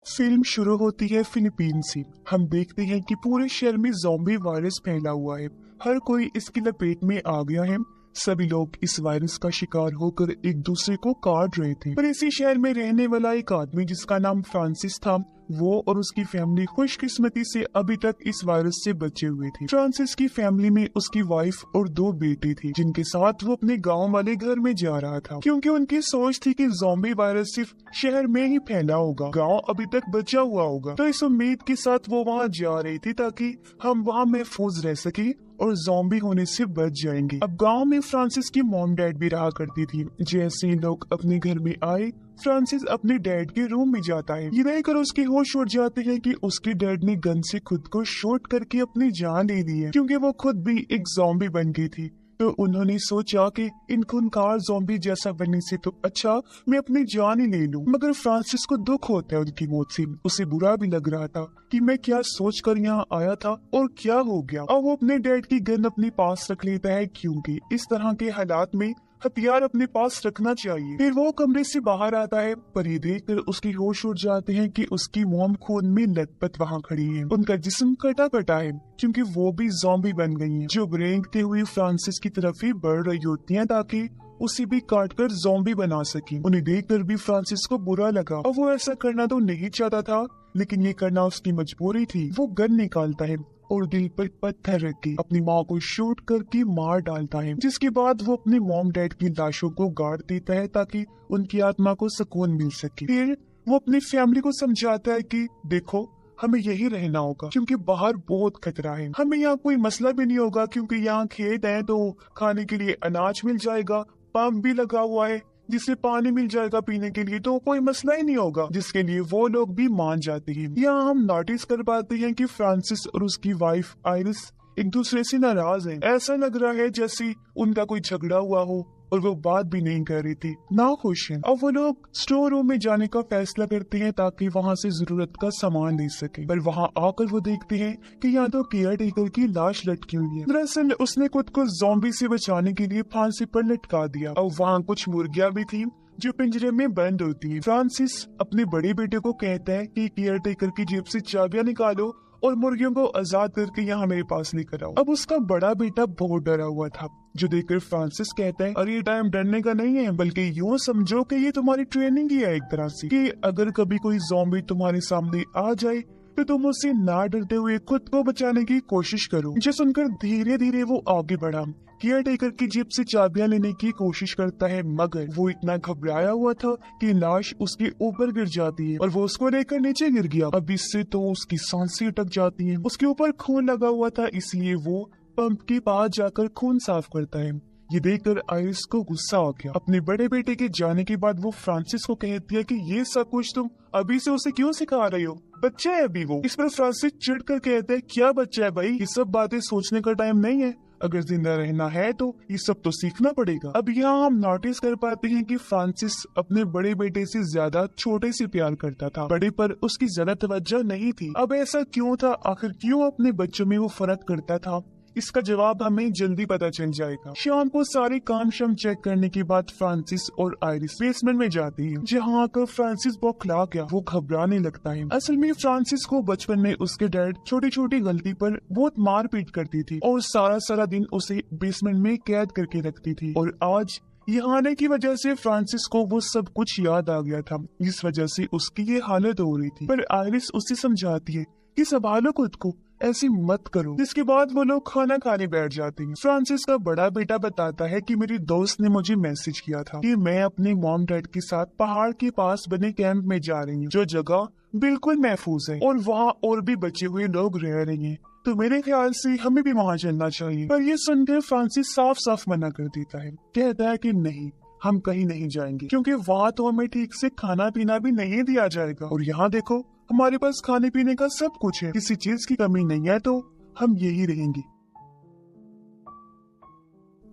Film शुरू होती है फिलीपीन से। हम देखते हैं कि पूरे शहर में ज़ॉम्बी वायरस फैला हुआ है। हर कोई इसकी लपेट में आ गया है। सभी लोग इस वायरस का शिकार होकर एक दूसरे को काट रहे थे। पर इसी शहर में रहने वाला एक आदमी जिसका नाम फ्रांसिस था, वो और उसकी फैमिली खुशकिस्मती से अभी तक इस वायरस से बचे हुए थे। फ्रांसिस की फैमिली में उसकी वाइफ और 2 बेटे थे जिनके साथ वो अपने गांव वाले घर में जा रहा था, क्योंकि उनकी सोच थी कि ज़ॉम्बी वायरस सिर्फ शहर में ही फैला होगा, गांव अभी तक बचा हुआ होगा। तो इस उम्मीद के साथ वो वहाँ जा रही थी ताकि हम वहाँ महफूज रह सके और ज़ॉम्बी होने से बच जाएंगे। अब गांव में फ्रांसिस की मॉम डैड भी रहा करती थी। जैसे ही लोग अपने घर में आए, फ्रांसिस अपने डैड के रूम में जाता है। ये देखकर उसके होश उड़ जाते हैं कि उसके डैड ने गन से खुद को शूट करके अपनी जान ले ली है, क्योंकि वो खुद भी एक ज़ॉम्बी बन गई थी। तो उन्होंने सोचा कि इन खूंखार ज़ॉम्बी जैसा बनने से तो अच्छा मैं अपनी जान ही ले लूं। मगर फ्रांसिस को दुख होता है उनकी मौत से। उसे बुरा भी लग रहा था कि मैं क्या सोचकर यहाँ आया था और क्या हो गया। अब वो अपने डैड की गन अपने पास रख लेता है, क्योंकि इस तरह के हालात में हथियार अपने पास रखना चाहिए। फिर वो कमरे से बाहर आता है, पर ये देखकर उसकी होश उड़ जाते हैं कि उसकी मॉम खून में लथपथ वहाँ खड़ी है। उनका जिस्म कटा कटा है, क्योंकि वो भी ज़ॉम्बी बन गई हैं, जो रेंगते हुए फ्रांसिस की तरफ ही बढ़ रही होती हैं ताकि उसे भी काटकर ज़ॉम्बी बना सके। उन्हें देखकर भी फ्रांसिस को बुरा लगा और वो ऐसा करना तो नहीं चाहता था, लेकिन ये करना उसकी मजबूरी थी। वो गन निकालता है और दिल पर पत्थर रख के अपनी माँ को शूट करके मार डालता है, जिसके बाद वो अपने मॉम डैड की लाशों को गाड़ देता है ताकि उनकी आत्मा को सुकून मिल सके। फिर वो अपनी फैमिली को समझाता है कि देखो, हमें यही रहना होगा क्योंकि बाहर बहुत खतरा है। हमें यहाँ कोई मसला भी नहीं होगा क्योंकि यहाँ खेत है तो खाने के लिए अनाज मिल जाएगा, पंप भी लगा हुआ है जिससे पानी मिल जाएगा पीने के लिए, तो कोई मसला ही नहीं होगा, जिसके लिए वो लोग भी मान जाते हैं। यहाँ हम नोटिस कर पाते हैं कि फ्रांसिस और उसकी वाइफ आइरिस एक दूसरे से नाराज हैं। ऐसा लग रहा है जैसे उनका कोई झगड़ा हुआ हो और वो बात भी नहीं कर रही थी, ना खुश हैं। अब वो लोग स्टोर रूम में जाने का फैसला करते हैं ताकि वहाँ से जरूरत का सामान ले सके। पर वहाँ आकर वो देखते हैं कि यहाँ तो केयर टेकर की लाश लटकी हुई है। दरअसल उसने खुद को ज़ॉम्बी से बचाने के लिए फांसी पर लटका दिया। और वहाँ कुछ मुर्गियाँ भी थी जो पिंजरे में बंद होती है। फ्रांसिस अपने बड़े बेटे को कहता है कि केयर टेकर की जेब से चाबियां निकालो और मुर्गियों को आजाद करके यहाँ मेरे पास लेकर आओ। अब उसका बड़ा बेटा बहुत डरा हुआ था, जो देखकर फ्रांसिस कहता है, अरे ये टाइम डरने का नहीं है, बल्कि यूँ समझो कि ये तुम्हारी ट्रेनिंग ही है एक तरह से, कि अगर कभी कोई ज़ॉम्बी तुम्हारे सामने आ जाए तो तुम उससे ना डरते हुए खुद को बचाने की कोशिश करो। जो सुनकर धीरे धीरे वो आगे बढ़ा, केयर टेकर की जेब से चाबियां लेने की कोशिश करता है, मगर वो इतना घबराया हुआ था कि लाश उसके ऊपर गिर जाती है और वो उसको लेकर नीचे गिर गया। अब इससे तो उसकी सांसें अटक जाती हैं। उसके ऊपर खून लगा हुआ था, इसलिए वो पंप के पास जाकर खून साफ करता है। ये देखकर आइरिस को गुस्सा आ गया। अपने बड़े बेटे के जाने के बाद वो फ्रांसिस को कहती है कि ये सब कुछ तुम अभी से उसे क्यों सिखा रही हो, बच्चा है अभी वो। इस पर फ्रांसिस चिढ़कर कहते हैं, क्या बच्चा है भाई, ये सब बातें सोचने का टाइम नहीं है, अगर जिंदा रहना है तो ये सब तो सीखना पड़ेगा। अब यहाँ हम नोटिस कर पाते हैं कि फ्रांसिस अपने बड़े बेटे से ज्यादा छोटे से प्यार करता था, बड़े पर उसकी ज्यादा तवज्जो नहीं थी। अब ऐसा क्यों था, आखिर क्यों अपने बच्चों में वो फर्क करता था, इसका जवाब हमें जल्दी पता चल जाएगा। शाम को सारे काम शाम चेक करने के बाद फ्रांसिस और आइरिस बेसमेंट में जाती है, जहाँ आकर फ्रांसिस बौखला गया। वो घबराने लगता है। असल में फ्रांसिस को बचपन में उसके डैड छोटी छोटी गलती पर बहुत मार पीट करती थी और सारा सारा दिन उसे बेसमेंट में कैद करके रखती थी। और आज यहाँ आने की वजह से फ्रांसिस को वो सब कुछ याद आ गया था, इस वजह से उसकी ये हालत हो रही थी। पर आइरिस उसे समझाती है कि संभालो खुद को, ऐसी मत करो। जिसके बाद वो लोग खाना खाने बैठ जाते हैं। फ्रांसिस का बड़ा बेटा बताता है कि मेरी दोस्त ने मुझे मैसेज किया था कि मैं अपने मॉम डैड के साथ पहाड़ के पास बने कैंप में जा रही हूँ, जो जगह बिल्कुल महफूज है और वहाँ और भी बचे हुए लोग रह रहे हैं, तो मेरे ख्याल से हमें भी वहाँ चलना चाहिए। पर ये सुनकर फ्रांसिस साफ साफ मना कर देता है, कहता है कि नहीं, हम कहीं नहीं जाएंगे क्योंकि वहाँ तो हमें ठीक से खाना पीना भी नहीं दिया जाएगा, और यहाँ देखो हमारे पास खाने पीने का सब कुछ है, किसी चीज की कमी नहीं है, तो हम यही रहेंगे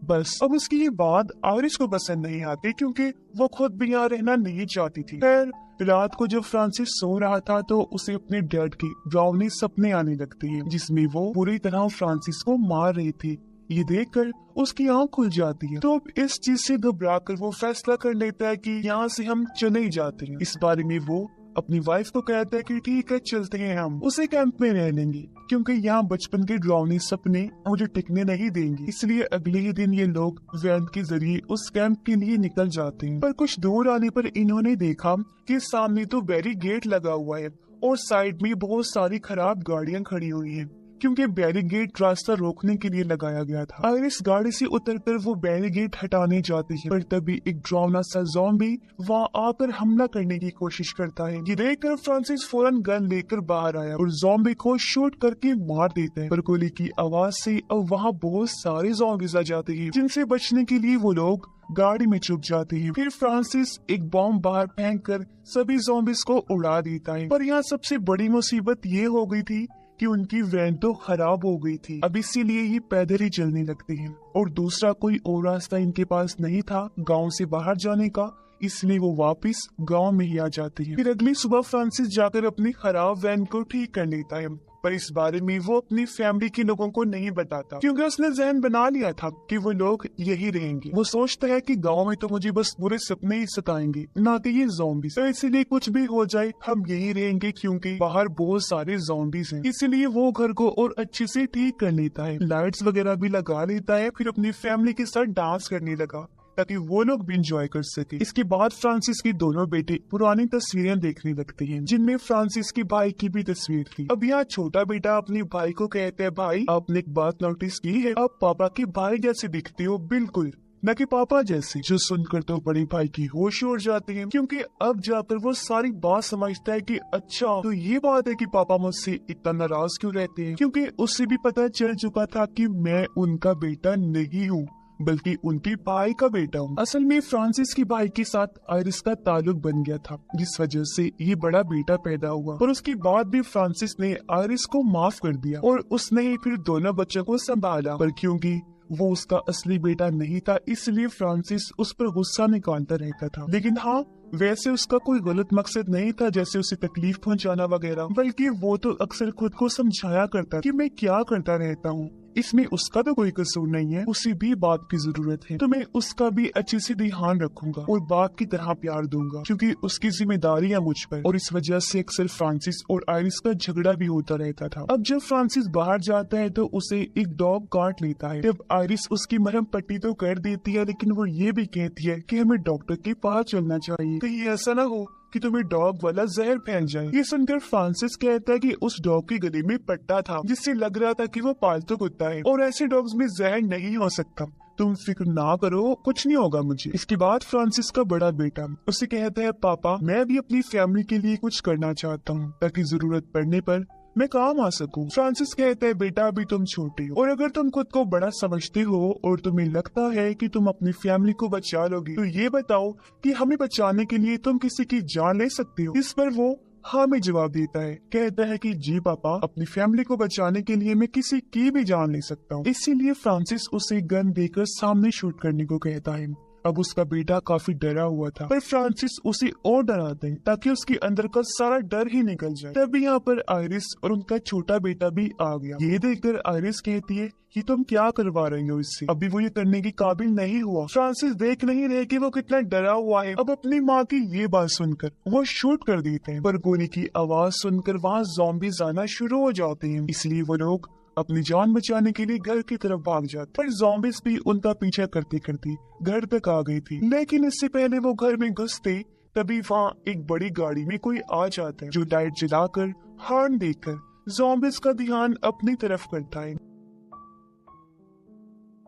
बस। अब उसकी ये बात आइरिस को पसंद नहीं आती, क्योंकि वो खुद भी यहाँ रहना नहीं चाहती थी। खैर रात को जब फ्रांसिस सो रहा था तो उसे अपने डैड की डरावनी सपने आने लगती है, जिसमें वो पूरी तरह फ्रांसिस को मार रही थी। ये देखकर उसकी आंख खुल जाती है, तो अब इस चीज से घबराकर वो फैसला कर लेता है कि यहाँ से हम चले ही जाते हैं। इस बारे में वो अपनी वाइफ को कहता है कि ठीक है चलते हैं, हम उसी कैंप में रह लेंगे क्योंकि यहाँ बचपन के डरावने सपने मुझे टिकने नहीं देंगे। इसलिए अगले ही दिन ये लोग वैन के जरिए उस कैंप के लिए निकल जाते हैं। पर कुछ दूर आने पर इन्होंने देखा कि सामने तो बैरिकेड लगा हुआ है और साइड में बहुत सारी खराब गाड़ियां खड़ी हुई हैं क्योंकि बैरिकेड रास्ता रोकने के लिए लगाया गया था। आयरिस गाड़ी से उतरकर वो बैरिकेड हटाने जाती है, पर तभी एक डरावना सा ज़ॉम्बी वहाँ आकर हमला करने की कोशिश करता है। ये देखकर फ्रांसिस फौरन गन लेकर बाहर आया और ज़ॉम्बी को शूट करके मार देता है। पर गोली की आवाज से अब वहाँ बहुत सारे ज़ॉम्बीज़ आ जाते हैं, जिनसे बचने के लिए वो लोग गाड़ी में छुप जाते हैं। फिर फ्रांसिस एक बॉम्ब बाहर फेंककर सभी ज़ॉम्बीज़ को उड़ा देता है। पर यहाँ सबसे बड़ी मुसीबत ये हो गई थी कि उनकी वैन तो खराब हो गई थी। अब इसीलिए ये पैदल ही चलने लगते हैं और दूसरा कोई और रास्ता इनके पास नहीं था गांव से बाहर जाने का, इसलिए वो वापस गांव में ही आ जाते हैं। फिर अगली सुबह फ्रांसिस जाकर अपनी खराब वैन को ठीक कर लेता है, पर इस बारे में वो अपनी फैमिली के लोगों को नहीं बताता क्योंकि उसने जहन बना लिया था कि वो लोग यही रहेंगे। वो सोचता है कि गांव में तो मुझे बस बुरे सपने ही सताएंगे, ना कि ये ज़ॉम्बीज़। तो इसीलिए कुछ भी हो जाए हम यही रहेंगे क्योंकि बाहर बहुत सारे ज़ॉम्बीज़ हैं। इसीलिए वो घर को और अच्छे से ठीक कर लेता है, लाइट्स वगैरह भी लगा लेता है। फिर अपनी फैमिली के साथ डांस करने लगा ताकि वो लोग भी इंजॉय कर सके। इसके बाद फ्रांसिस के दोनों बेटे पुरानी तस्वीरें देखने लगते हैं जिनमें फ्रांसिस के भाई की भी तस्वीर थी। अब यहाँ छोटा बेटा अपने भाई को कहता है, भाई आपने एक बात नोटिस की है, आप पापा के भाई जैसे दिखते हो, बिल्कुल न कि पापा जैसे। जो सुनकर तो बड़े भाई की होश उड़ जाते हैं क्योंकि अब जाकर वो सारी बात समझता है कि अच्छा तो ये बात है कि पापा मुझसे इतना नाराज क्यों रहते हैं, क्योंकि उससे भी पता चल चुका था कि मैं उनका बेटा नहीं हूँ बल्कि उनके भाई का बेटा हूँ। असल में फ्रांसिस के भाई के साथ आयरिस का ताल्लुक बन गया था, जिस वजह से ये बड़ा बेटा पैदा हुआ। पर उसके बाद भी फ्रांसिस ने आयरिस को माफ कर दिया और उसने ही फिर दोनों बच्चों को संभाला। पर क्योंकि वो उसका असली बेटा नहीं था, इसलिए फ्रांसिस उस पर गुस्सा निकालता रहता था। लेकिन हाँ, वैसे उसका कोई गलत मकसद नहीं था जैसे उसे तकलीफ पहुंचाना वगैरह, बल्कि वो तो अक्सर खुद को समझाया करता कि मैं क्या करता रहता हूँ, इसमें उसका तो कोई कसूर नहीं है, उसे भी बाप की जरूरत है तो मैं उसका भी अच्छे से ध्यान रखूंगा और बाप की तरह प्यार दूंगा क्योंकि उसकी जिम्मेदारी है मुझ पर। और इस वजह से अक्सर फ्रांसिस और आयरिस का झगड़ा भी होता रहता था। अब जब फ्रांसिस बाहर जाता है तो उसे एक डॉग काट लेता है। जब आयरिस उसकी मरहम पट्टी तो कर देती है, लेकिन वो ये भी कहती है कि हमें डॉक्टर के पास चलना चाहिए, कहीं ऐसा ना हो कि तुम्हें डॉग वाला जहर फैल जाए। ये सुनकर फ्रांसिस कहता है कि उस डॉग के गले में पट्टा था जिससे लग रहा था कि वो पालतू कुत्ता है और ऐसे डॉग्स में जहर नहीं हो सकता, तुम फिक्र ना करो, कुछ नहीं होगा मुझे। इसके बाद फ्रांसिस का बड़ा बेटा उसे कहता है, पापा मैं भी अपनी फैमिली के लिए कुछ करना चाहता हूँ ताकि जरूरत पड़ने पर मैं काम आ सकूं। फ्रांसिस कहता है, बेटा अभी तुम छोटे हो और अगर तुम खुद को बड़ा समझते हो और तुम्हें लगता है कि तुम अपनी फैमिली को बचा लोगे तो ये बताओ कि हमें बचाने के लिए तुम किसी की जान ले सकते हो। इस पर वो हाँ में जवाब देता है, कहता है कि जी पापा, अपनी फैमिली को बचाने के लिए मैं किसी की भी जान ले सकता हूँ। इसीलिए फ्रांसिस उसे गन देकर सामने शूट करने को कहता है। अब उसका बेटा काफी डरा हुआ था, पर फ्रांसिस उसे और डराता है ताकि उसके अंदर का सारा डर ही निकल जाए। तभी यहाँ पर आयरिस और उनका छोटा बेटा भी आ गया। ये देखकर आयरिस कहती है कि तुम क्या करवा रही हो इससे, अभी वो ये करने के काबिल नहीं हुआ। फ्रांसिस देख नहीं रहे कि वो कितना डरा हुआ है। अब अपनी माँ की ये बात सुनकर वो शूट कर देते हैं, पर गोली की आवाज सुनकर वहाँ ज़ॉम्बीज़ आना शुरू हो जाते हैं, इसलिए वो लोग अपनी जान बचाने के लिए घर की तरफ भाग जाते। पर ज़ॉम्बीज़ भी उनका पीछा करते करते घर तक आ गई थी। लेकिन इससे पहले वो घर में घुसते तभी वहाँ एक बड़ी गाड़ी में कोई आ जाता है जो लाइट जलाकर हॉर्न देकर ज़ॉम्बीज़ का ध्यान अपनी तरफ करता है।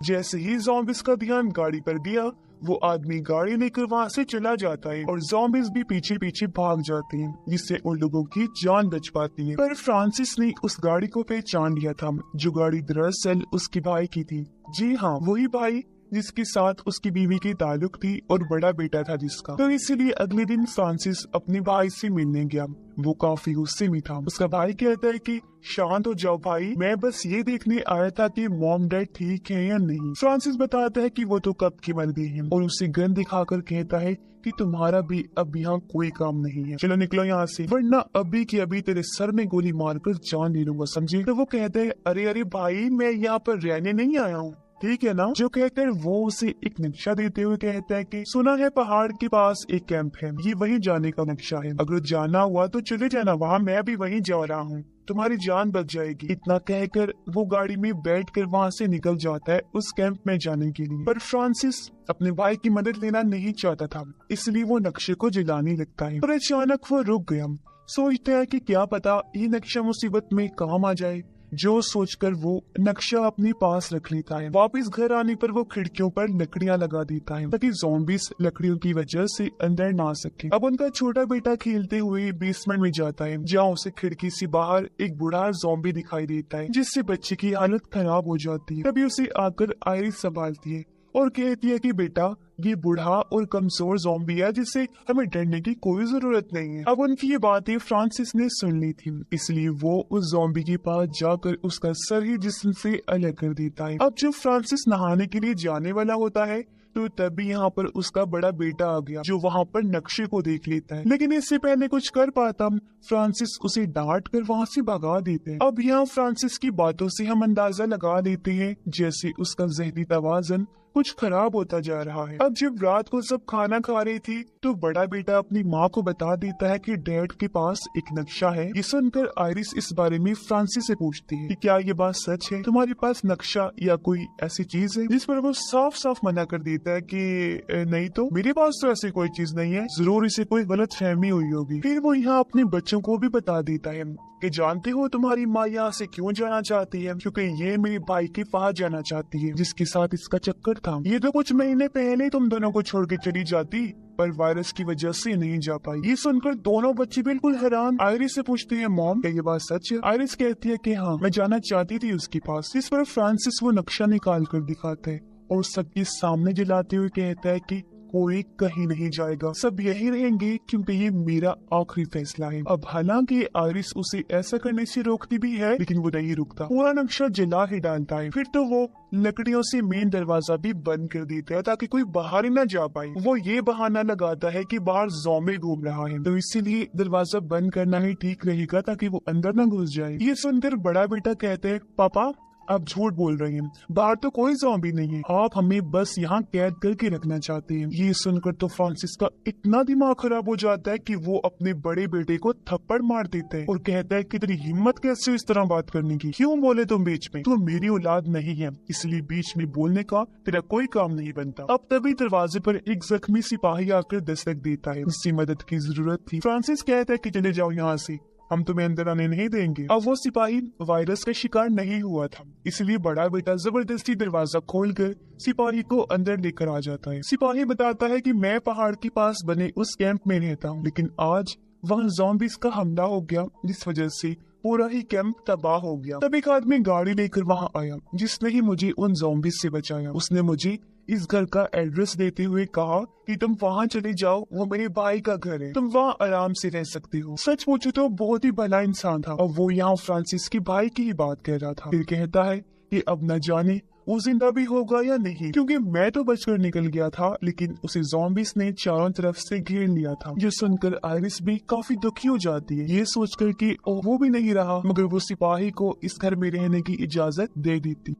जैसे ही ज़ॉम्बीज़ का ध्यान गाड़ी पर गया, वो आदमी गाड़ी लेकर वहाँ से चला जाता है और ज़ॉम्बीज़ भी पीछे पीछे भाग जाते हैं, जिससे उन लोगों की जान बच पाती है। पर फ्रांसिस ने उस गाड़ी को पहचान लिया था, जो गाड़ी दरअसल उसके भाई की थी। जी हाँ, वही भाई जिसके साथ उसकी बीवी की ताल्लुक थी और बड़ा बेटा था जिसका। तो इसीलिए अगले दिन फ्रांसिस अपने भाई से मिलने गया। वो काफी गुस्से में था। उसका भाई कहता है कि शांत हो जाओ भाई, मैं बस ये देखने आया था कि मॉम डैड ठीक है या नहीं। फ्रांसिस बताता है कि वो तो कब के मर गए हैं और उसे गन दिखाकर कहता है कि तुम्हारा भी अब यहाँ कोई काम नहीं है, चलो निकलो यहाँ से, वरना अभी की अभी तेरे सर में गोली मारकर जान ले लूंगा, समझे। तो वो कहते हैं, अरे अरे भाई, मैं यहाँ पर रहने नहीं आया हूँ, ठीक है ना। जो कहकर वो उसे एक नक्शा देते हुए कहता है कि सुना है पहाड़ के पास एक कैंप है, ये वहीं जाने का नक्शा है, अगर जाना हुआ तो चले जाना, वहाँ मैं भी वहीं जा रहा हूँ, तुम्हारी जान बच जाएगी। इतना कहकर वो गाड़ी में बैठकर वहाँ से निकल जाता है उस कैंप में जाने के लिए। पर फ्रांसिस अपने भाई की मदद लेना नहीं चाहता था, इसलिए वो नक्शे को जलाने लगता है। पर अचानक वो रुक गया, सोचता है कि क्या पता ये नक्शा मुसीबत में काम आ जाए। जो सोचकर वो नक्शा अपने पास रख लेता है। वापस घर आने पर वो खिड़कियों पर लकड़ियां लगा देता है ताकि ज़ॉम्बीज़ लकड़ियों की वजह से अंदर ना सके। अब उनका छोटा बेटा खेलते हुए बेसमेंट में जाता है, जहाँ उसे खिड़की से बाहर एक बूढ़ा ज़ॉम्बी दिखाई देता है, जिससे बच्चे की हालत खराब हो जाती है। तभी उसे आकर आयरिस संभालती है और कहती है कि बेटा ये बूढ़ा और कमजोर ज़ॉम्बी है, जिससे हमें डरने की कोई जरूरत नहीं है। अब उनकी ये बातें फ्रांसिस ने सुन ली थी, इसलिए वो उस ज़ॉम्बी के पास जाकर उसका सर ही जिस्म से अलग कर देता है। अब जब फ्रांसिस नहाने के लिए जाने वाला होता है तो तभी यहाँ पर उसका बड़ा बेटा आ गया, जो वहाँ पर नक्शे को देख लेता है, लेकिन इससे पहले कुछ कर पाता फ्रांसिस उसे डांट कर वहाँ से भगा देते हैं। अब यहाँ फ्रांसिस की बातों से हम अंदाजा लगा लेते हैं जैसे उसका ज़हनी तवाज़ुन कुछ खराब होता जा रहा है। अब जब रात को सब खाना खा रही थी तो बड़ा बेटा अपनी माँ को बता देता है कि डैड के पास एक नक्शा है। ये सुनकर आयरिस इस बारे में फ्रांसिस से पूछती है कि क्या ये बात सच है, तुम्हारे पास नक्शा या कोई ऐसी चीज है, जिस पर वो साफ साफ मना कर देता है कि नहीं तो मेरे पास तो ऐसी कोई चीज नहीं है, जरूर इसे कोई गलत फहमी हुई होगी। फिर वो यहाँ अपने बच्चों को भी बता देता है कि जानते हो तुम्हारी माँ यहाँ से क्यों जाना चाहती है, क्योंकि ये मेरे भाई के पास जाना चाहती है जिसके साथ इसका चक्कर था। ये तो कुछ महीने पहले तुम दोनों को छोड़ के चली जाती, पर वायरस की वजह से नहीं जा पाई। ये सुनकर दोनों बच्चे बिल्कुल हैरान आयरिस से पूछते हैं मॉम क्या ये बात सच है। आयरिस कहती है कि हाँ मैं जाना चाहती थी उसके पास। इस पर फ्रांसिस वो नक्शा निकाल कर दिखाता है और सबके सामने जलाते हुए कहता है कि कोई कहीं नहीं जाएगा, सब यही रहेंगे क्योंकि ये मेरा आखिरी फैसला है। अब हालांकि आयरिस उसे ऐसा करने से रोकती भी है, लेकिन वो नहीं रुकता, पूरा नक्शा जला ही डालता है। फिर तो वो लकड़ियों से मेन दरवाजा भी बंद कर देता है ताकि कोई बाहर ही ना जा पाए। वो ये बहाना लगाता है कि बाहर ज़ॉम्बी घूम रहा है, तो इसीलिए दरवाजा बंद करना ही ठीक रहेगा ताकि वो अंदर ना घुस जाए। ये सुनकर बड़ा बेटा कहते है पापा आप झूठ बोल रहे हैं, बाहर तो कोई ज़ॉम्बी नहीं है, आप हमें बस यहाँ कैद करके रखना चाहते हैं। ये सुनकर तो फ्रांसिस का इतना दिमाग खराब हो जाता है कि वो अपने बड़े बेटे को थप्पड़ मार देता है और कहता है कि तेरी हिम्मत कैसे इस तरह बात करने की, क्यों बोले तुम बीच में, तुम मेरी औलाद नहीं है, इसलिए बीच में बोलने का तेरा कोई काम नहीं बनता। अब तभी दरवाजे पर एक जख्मी सिपाही आकर दस्तक देता है, उससे मदद की जरूरत थी। फ्रांसिस कहता है कि चले जाओ यहाँ से, हम तुम्हें अंदर आने नहीं देंगे। अब वो सिपाही वायरस का शिकार नहीं हुआ था, इसलिए बड़ा बेटा जबरदस्ती दरवाजा खोलकर सिपाही को अंदर लेकर आ जाता है। सिपाही बताता है कि मैं पहाड़ के पास बने उस कैंप में रहता हूँ, लेकिन आज वहाँ ज़ॉम्बीज का हमला हो गया, जिस वजह से पूरा ही कैंप तबाह हो गया। तब एक आदमी गाड़ी लेकर वहाँ आया, जिसने ही मुझे उन ज़ॉम्बीज से बचाया। उसने मुझे इस घर का एड्रेस देते हुए कहा कि तुम वहाँ चले जाओ, वो मेरे भाई का घर है, तुम वहाँ आराम से रह सकते हो। सच पूछो तो बहुत ही भला इंसान था और वो यहाँ फ्रांसिस के भाई की ही बात कह रहा था। फिर कहता है कि अब न जाने वो जिंदा भी होगा या नहीं, क्योंकि मैं तो बचकर निकल गया था, लेकिन उसे ज़ॉम्बीज ने चारों तरफ से घेर लिया था। ये सुनकर आयरिस भी काफी दुखी हो जाती है, ये सोचकर कि वो भी नहीं रहा, मगर वो सिपाही को इस घर में रहने की इजाजत दे देती।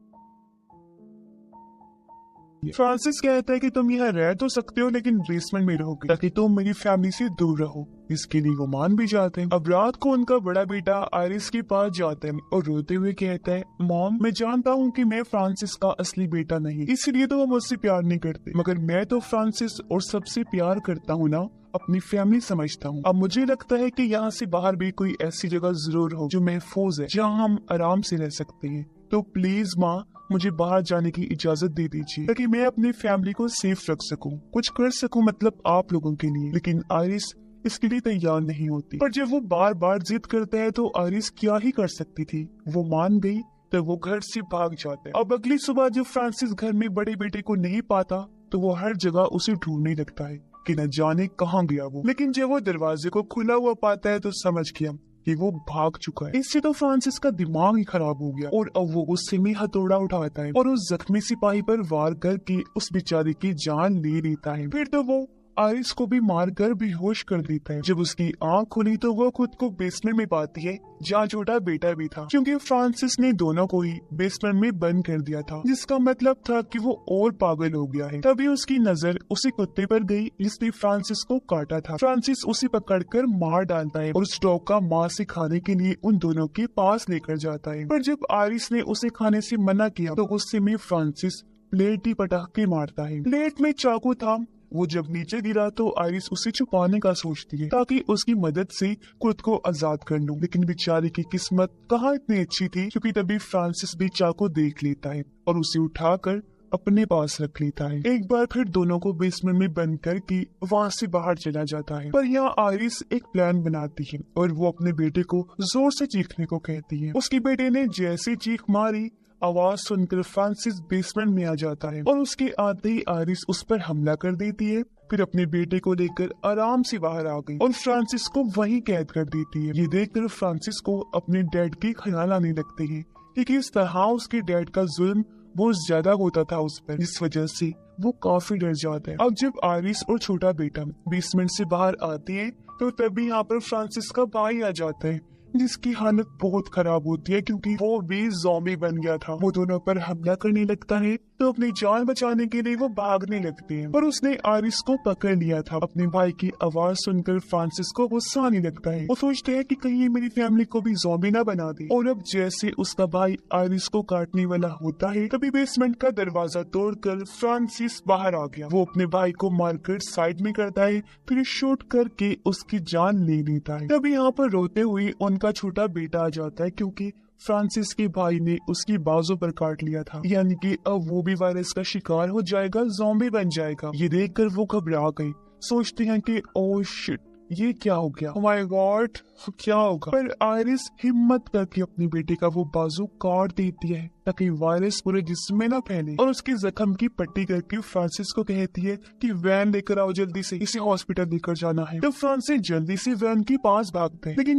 फ्रांसिस कहता है कि तुम यहाँ रह तो सकते हो, लेकिन बेसमेंट में रहोगे ताकि तुम मेरी फैमिली से दूर रहो। इसके लिए वो मान भी जाते हैं। अब रात को उनका बड़ा बेटा आयरिस के पास जाता है और रोते हुए कहता है मॉम मैं जानता हूँ कि मैं फ्रांसिस का असली बेटा नहीं, इसलिए तो वो मुझसे प्यार नहीं करते, मगर मैं तो फ्रांसिस और सबसे प्यार करता हूँ ना, अपनी फैमिली समझता हूँ। अब मुझे लगता है कि यहाँ से बाहर भी कोई ऐसी जगह जरूर हो जो महफूज है, जहाँ हम आराम से रह सकते हैं, तो प्लीज माँ मुझे बाहर जाने की इजाजत दे दीजिए ताकि मैं अपनी फैमिली को सेफ रख सकूं, कुछ कर सकूं, मतलब आप लोगों के लिए। लेकिन आयरिस इसके लिए तैयार नहीं होती, पर जब वो बार बार जिद करता है तो आयरिस क्या ही कर सकती थी, वो मान गई तो वो घर से भाग जाता है। अब अगली सुबह जब फ्रांसिस घर में बड़े बेटे को नहीं पाता तो वो हर जगह उसे ढूंढने लगता है कि न जाने कहाँ गया वो। लेकिन जब वो दरवाजे को खुला हुआ पाता है तो समझ गया कि वो भाग चुका है। इससे तो फ्रांसिस का दिमाग ही खराब हो गया और अब वो गुस्से में हथौड़ा उठाता है और उस जख्मी सिपाही पर वार करके उस बेचारे की जान ले लेता है। फिर तो वो आरिस को भी मारकर बेहोश कर देता है। जब उसकी आंख खुली तो वो खुद को बेसमेंट में पाती है जहाँ छोटा बेटा भी था, क्योंकि फ्रांसिस ने दोनों को ही बेसमेंट में बंद कर दिया था, जिसका मतलब था कि वो और पागल हो गया है। तभी उसकी नजर उसी कुत्ते पर गई जिसने फ्रांसिस को काटा था। फ्रांसिस उसे पकड़कर मार डालता है और उस डॉग का मांस से खाने के लिए उन दोनों के पास लेकर जाता है। पर जब आरिस ने उसे खाने से मना किया तो गुस्से में फ्रांसिस प्लेट ही पटक के मारता है। प्लेट में चाकू था। वो जब नीचे गिरा तो आइरिस उसे छुपाने का सोचती है ताकि उसकी मदद से खुद को आजाद कर लूं, लेकिन बेचारे की किस्मत कहाँ इतनी अच्छी थी, क्योंकि तभी फ्रांसिस भी चाकू देख लेता है और उसे उठाकर अपने पास रख लेता है। एक बार फिर दोनों को बेसमेंट में बंद करके वहाँ से बाहर चला जाता है। पर यहाँ आइरिस एक प्लान बनाती है और वो अपने बेटे को जोर से चीखने को कहती है। उसके बेटे ने जैसे चीख मारी, आवाज सुनकर फ्रांसिस बेसमेंट में आ जाता है और उसके आते ही आइरिस उस पर हमला कर देती है। फिर अपने बेटे को लेकर आराम से बाहर आ गई और फ्रांसिस को वहीं कैद कर देती है। ये देखकर फ्रांसिस को अपने डैड के ख्याल आने लगते हैं, क्योंकि इस तरह उसके डैड का जुल्म बहुत ज्यादा होता था उस पर, जिस वजह से वो काफी डर जाता है। अब जब आइरिस और छोटा बेटा बेसमेंट से बाहर आते हैं तो तभी यहाँ पर फ्रांसिस का भाई आ जाता है, जिसकी हालत बहुत खराब होती है क्योंकि वो भी ज़ॉम्बी बन गया था। वो दोनों पर हमला करने लगता है तो अपनी जान बचाने के लिए वो भागने लगते हैं, पर उसने आरिस को पकड़ लिया था। अपने भाई की आवाज सुनकर फ्रांसिस को गुस्सा आने लगता है। वो सोचते हैं कि कहीं ये मेरी फैमिली को भी ज़ॉम्बी ना बना दे। और अब जैसे उसका भाई आरिस को काटने वाला होता है तभी बेसमेंट का दरवाजा तोड़कर फ्रांसिस बाहर आ गया। वो अपने भाई को मारकर साइड में करता है, फिर शूट करके उसकी जान ले लेता है। तभी यहाँ पर रोते हुए उनका छोटा बेटा आ जाता है, क्योंकि फ्रांसिस के भाई ने उसकी बाजू पर काट लिया था, यानी कि अब वो भी वायरस का शिकार हो जाएगा, ज़ॉम्बी बन जाएगा। ये देखकर वो घबरा गई, सोचते हैं कि ओह शिट, ये क्या हो गया, ओह माय गॉड क्या होगा। पर आइरिस हिम्मत करके अपने बेटे का वो बाजू काट देती है ताकि वायरस पूरे जिस्म में ना फैले, और उसके जख्म की पट्टी करके फ्रांसिस को कहती है कि वैन लेकर आओ, जल्दी से इसे हॉस्पिटल लेकर जाना है। तो फ्रांसिस जल्दी से वैन के पास भागते हैं, लेकिन